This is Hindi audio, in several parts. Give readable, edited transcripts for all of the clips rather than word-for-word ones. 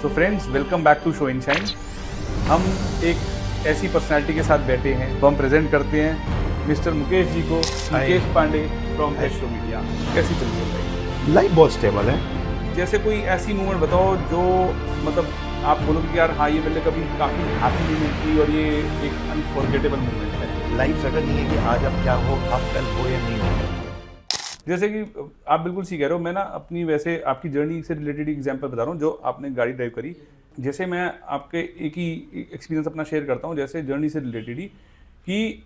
So friends, welcome back to show in shine. हम एक ऐसी पर्सनालिटी के साथ बैठे हैं तो हम प्रेजेंट करते हैं मिस्टर मुकेश जी को। Mukesh Pandey from Electro Media. कैसी चल रही है लाइफ? बहुत स्टेबल है। जैसे कोई ऐसी मूवमेंट बताओ जो मतलब आप बोलोगे कि यार हाँ, ये मेरे लिए कभी काफ़ी हैप्पी मूवमेंट थी और ये एक अनफॉरगेटेबल मूवमेंट है। लाइफ सडन नहीं है कि आज आप क्या हो, आप कल हो या नहीं हो। जैसे कि आप बिल्कुल सही कह रहे हो। मैं ना अपनी वैसे आपकी जर्नी से रिलेटेड एग्जांपल बता रहा हूँ जो आपने गाड़ी ड्राइव करी। जैसे मैं आपके एक ही एक्सपीरियंस अपना शेयर करता हूँ, जैसे जर्नी से रिलेटेड ही कि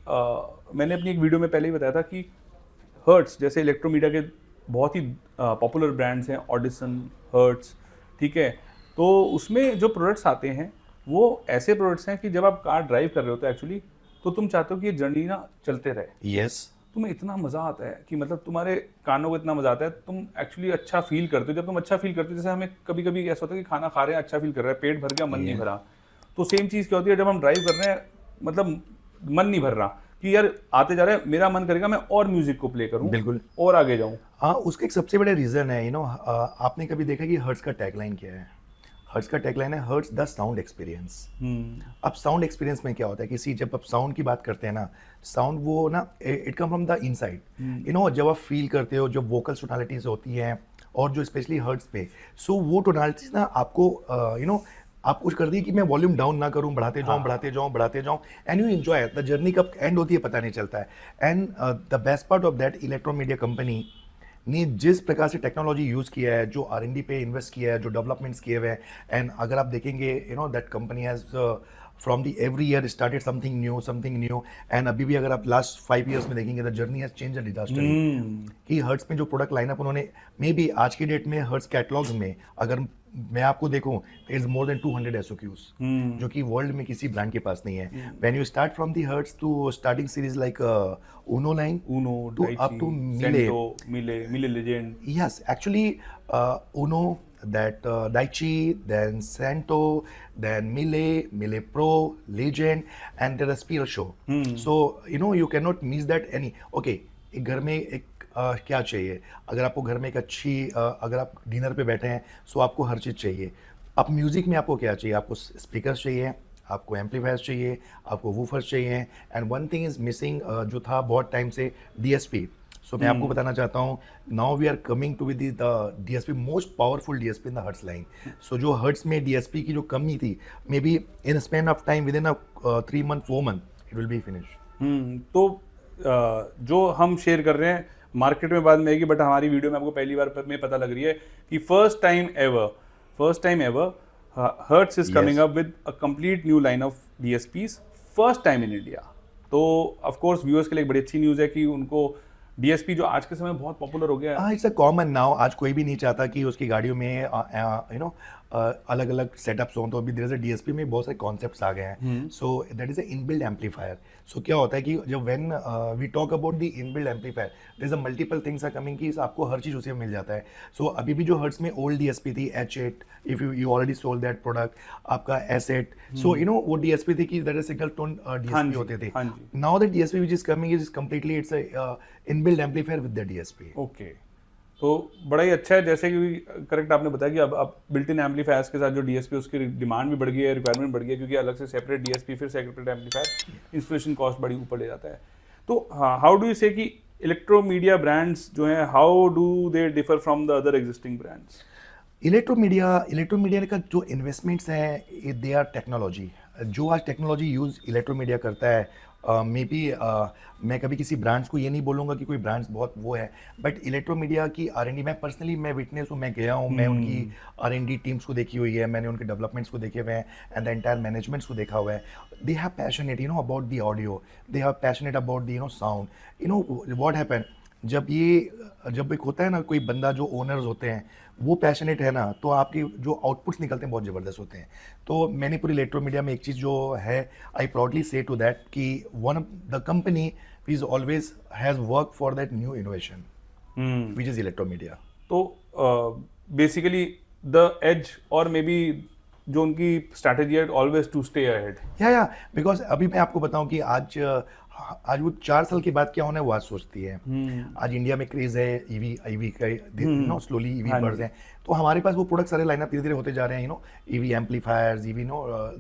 मैंने अपनी एक वीडियो में पहले ही बताया था कि हर्ट्स जैसे इलेक्ट्रो मीडिया के बहुत ही पॉपुलर ब्रांड्स हैं, ऑडिसन, हर्ट्स, ठीक है। तो उसमें जो प्रोडक्ट्स आते हैं वो ऐसे प्रोडक्ट्स हैं कि जब आप कार ड्राइव कर रहे हो तो एक्चुअली तो तुम चाहते हो कि ये जर्नी ना चलते रहे। यस। तुम्हें इतना मज़ा आता है कि मतलब तुम्हारे कानों को इतना मज़ा आता है, तुम एक्चुअली अच्छा फील करते हो। जब तुम अच्छा फील करते हो, जैसे हमें कभी कभी ऐसा होता है कि खाना खा रहे हैं, अच्छा फील कर रहा है, पेट भर गया, मन नहीं भरा। तो सेम चीज़ क्या होती है जब हम ड्राइव कर रहे हैं, मतलब मन नहीं भर रहा कि यार आते जा रहे हैं, मेरा मन करेगा मैं और म्यूजिक को प्ले करूँ, बिल्कुल। और आगे जाऊँ। हाँ, उसका एक सबसे बड़ा रीज़न है आपने कभी देखा कि हर्ट्स का टैगलाइन क्या है? हर्ट्स का टैगलाइन है हर्ट्स द साउंड एक्सपीरियंस। अब साउंड एक्सपीरियंस में क्या होता है कि जब आप साउंड की बात करते हैं ना, साउंड वो ना it come from the inside. जब आप फील करते हो, जो वोकल टोनालिटीज होती हैं और जो स्पेशली हर्ट्स पे, सो वो टोनालिटीज ना आपको आप कुछ कर दी कि मैं वॉल्यूम डाउन ना करूं, बढ़ाते जाऊं बढ़ाते जाऊं बढ़ाते जाऊं, and you enjoy the journey. कब एंड होती है पता नहीं चलता है। And the best part of that, electro media company ने जिस प्रकार से टेक्नोलॉजी यूज़ किया है, जो R&D पे इन्वेस्ट किया है, जो डेवलपमेंट्स किए हुए हैं, एंड अगर आप देखेंगे that company has from the every year started something new. And अभी भी अगर आप लास्ट 5 years में देखेंगे the journey has change disaster कि हर्ट्स में जो प्रोडक्ट लाइनअप उन्होंने मे बी आज की डेट में हर्ट्स कैटलॉग्स में अगर मैं आपको देखूं, इज मोर देन 200 SOQs, जो कि वर्ल्ड में किसी ब्रांड के पास नहीं है। When you start from the hearts to starting series like Uno line, Uno, to Daichi, up to Miele. Sento, Miele Legend. Yes, actually, Uno, that Daichi, then Santo, then Miele Pro, Legend, and the Spiro show. So you cannot miss that any. Okay, एक घर में एक क्या चाहिए? अगर आपको घर में एक अच्छी अगर आप डिनर पे बैठे हैं, सो आपको हर चीज़ चाहिए। अब म्यूजिक में आपको क्या चाहिए? आपको स्पीकर्स चाहिए, आपको एम्पलीफायर्स चाहिए, आपको वूफर्स चाहिए, and one thing is missing जो था बहुत टाइम से, DSP। सो मैं आपको बताना चाहता हूँ, now we are coming to with the DSP, most powerful DSP in the hearts line. So जो हर्ट्स में DSP की जो कमी थी, may be in span of time, within 3 month 4 month it will be finish. तो जो हम शेयर कर रहे हैं मार्केट में बाद में आएगी, बट हमारी वीडियो में आपको पहली बार में पता लग रही है कि first time ever Hertz is coming up with a complete new line of DSPs, first time in India। तो of course viewers के लिए एक बड़ी अच्छी न्यूज़ है कि उनको DSP जो आज के समय में बहुत पॉपुलर हो गया है। It's a common now. आज कोई भी नहीं चाहता कि उसकी गाड़ियों में अलग अलग सेटअप्स हों, तो अभी धीरे धीरे DSP में बहुत सारे कॉन्सेप्ट्स आ गए हैं। So that is a inbuilt amplifier. So क्या होता है कि जब when we talk about the inbuilt amplifier, there is a multiple things are coming कि आपको हर चीज़ उसी में मिल जाता है। सो अभी भी जो हर्ट्स में ओल्ड DSP थी H8, if you already sold that product, आपका S8, सो वो DSP थी कि that is single tone DSP होते थे। Now that DSP which is coming is completely it's a inbuilt amplifier with the DSP। Okay, तो बड़ा ही अच्छा है। जैसे कि करेक्ट आपने बताया कि अब बिल्ट इन एम्पलीफायर्स के साथ जो DSP उसकी डिमांड भी बढ़ गई है, रिक्वायरमेंट बढ़ गई है, क्योंकि अलग से सेपरेट DSP फिर सेपरेट एम्पलीफायर, इंस्टॉलेशन कॉस्ट बड़ी ऊपर ले जाता है। तो हाउ डू यू से कि इलेक्ट्रो मीडिया ब्रांड्स जो हैं, how do they differ from the other existing brands? Electro media का जो इन्वेस्टमेंट्स हैं, दे आर टेक्नोलॉजी। जो आज टेक्नोलॉजी यूज़ इलेक्ट्रो मीडिया करता है, मे बी मैं कभी किसी ब्रांड्स को ये नहीं बोलूँगा कि कोई ब्रांड्स बहुत वो है, बट इलेक्ट्रो मीडिया की R&D, मैं विटनेस हूँ, मैं गया हूँ, मैं उनकी R&D टीम्स को देखी हुई है, मैंने उनके डेवलपमेंट्स को देखे हुए हैं, एंड द एंटायर मैनेजमेंट्स को देखा हुआ है। They have passionate about the audio, they have passionate about the sound. What happen, जब एक होता है ना, कोई बंदा जो ओनर्स होते हैं वो पैशनेट है ना, तो आपके जो आउटपुट्स निकलते हैं बहुत ज़बरदस्त होते हैं। तो मैंने पूरी इलेक्ट्रो मीडिया में एक चीज़ जो है, I proudly say to that कि one of the company is always has work for that new innovation which is electro media. तो बेसिकली द एज और मे बी जो उनकी स्ट्रैटेजी है, ऑलवेज टू स्टे अहेड। या बिकॉज अभी मैं आपको बताऊं कि आज आज वो 4 साल के बाद क्या होना है वो आज सोचती है। आज इंडिया में क्रेज है ईवी का, नो स्लोली ईवी बढ़ रहे हैं, तो हमारे पास वो प्रोडक्ट सारे लाइनअप धीरे धीरे होते जा रहे हैं, EV amplifiers, EV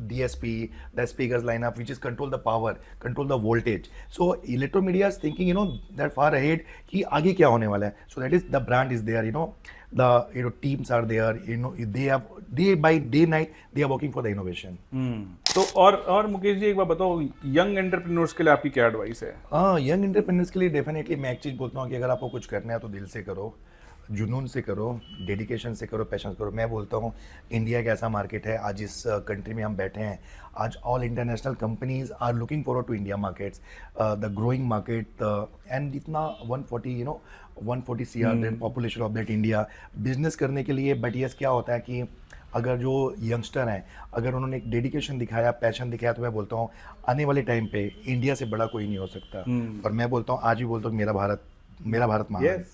DSP, the speakers lineup which is control the power, control the voltage. So Electro Media is thinking that far ahead कि आगे क्या होने वाला है। So that is the brand is there, the teams are there, they have day by day night they are working for the innovation. तो और मुकेश जी एक बार बताओ, यंग एंटरप्रेन्योर्स के लिए आपकी क्या एडवाइस है? यंग एंटरप्रेन्योर्स के लिए डेफिनेटली मैं एक चीज़ बोलता हूँ कि अगर आपको कुछ करना है तो दिल से करो, जुनून से करो, डेडिकेशन से करो, पैशन से करो। मैं बोलता हूँ इंडिया एक ऐसा मार्केट है, आज इस कंट्री में हम बैठे हैं, आज all international companies are looking forward to India markets, the growing market, and इतना 140 CR population of that India business करने के लिए। बट यस क्या होता है कि अगर जो यंगस्टर हैं, अगर उन्होंने एक डेडिकेशन दिखाया, पैशन दिखाया, तो मैं बोलता हूँ आने वाले टाइम पे इंडिया से बड़ा कोई नहीं हो सकता। और मैं बोलता हूँ, आज भी बोलता हूँ, मेरा भारत महान है।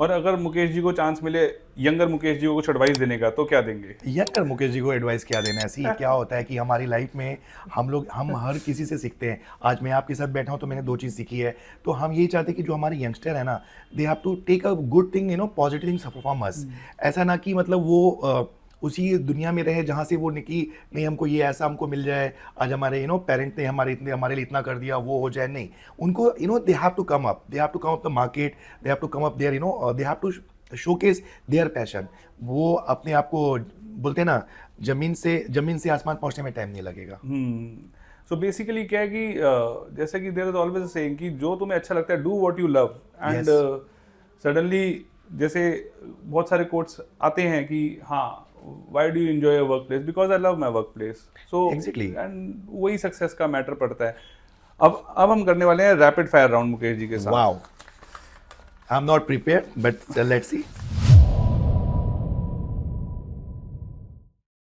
और अगर मुकेश जी को चांस मिले यंगर मुकेश जी को कुछ एडवाइस देने का, तो क्या देंगे? यंगर मुकेश जी को एडवाइस क्या देना है? ऐसी क्या होता है कि हमारी लाइफ में हम हर किसी से सीखते हैं। आज मैं आपके साथ बैठा हूँ तो मैंने 2 चीज़ सीखी है। तो हम यही चाहते हैं कि जो हमारे यंगस्टर है ना, they have to take a good thing, positive things from us. ऐसा ना कि मतलब वो उसी दुनिया में रहे जहाँ से वो निकी, नहीं हमको ये ऐसा हमको मिल जाए, आज हमारे पेरेंट ने हमारे लिए इतना कर दिया, वो हो जाए। नहीं, उनको they have to come up the market, they have to come up there, they have to showcase their passion. वो अपने आप को बोलते हैं ना, जमीन से आसमान पहुंचने में टाइम नहीं लगेगा। सो बेसिकली क्या है कि जैसे कि there is always a saying कि जो तुम्हें अच्छा लगता है, do what you love. And suddenly जैसे बहुत सारे कोट्स आते हैं कि हाँ, why do you enjoy your workplace? Because I love my workplace. So Exactly. and वही सक्सेस का मैटर पड़ता है। अब हम करने वाले हैं rapid fire round Mukesh ji के साथ। Wow. I'm not prepared, but let's see.